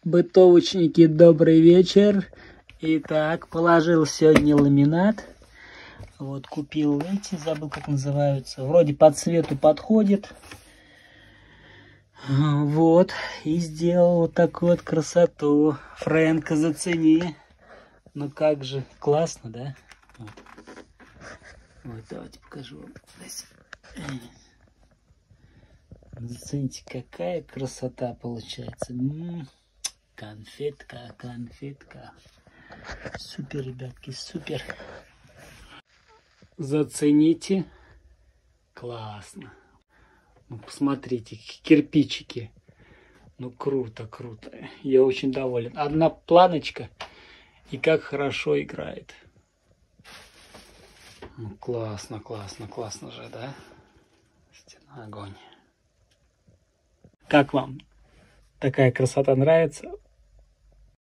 Бытовочники, добрый вечер. Итак, положил сегодня ламинат. Вот купил эти, забыл как называются. Вроде по цвету подходит. Вот, и сделал вот такую вот красоту. Фрэнка, зацени. Ну как же, классно, да? Вот, давайте покажу вам. Зацените, какая красота получается. Конфетка, конфетка. Супер, ребятки, супер. Зацените. Классно. Ну, посмотрите, кирпичики. Ну, круто, круто. Я очень доволен. Одна планочка, и как хорошо играет. Ну, классно, классно, классно же, да? Стена огонь. Как вам такая красота нравится?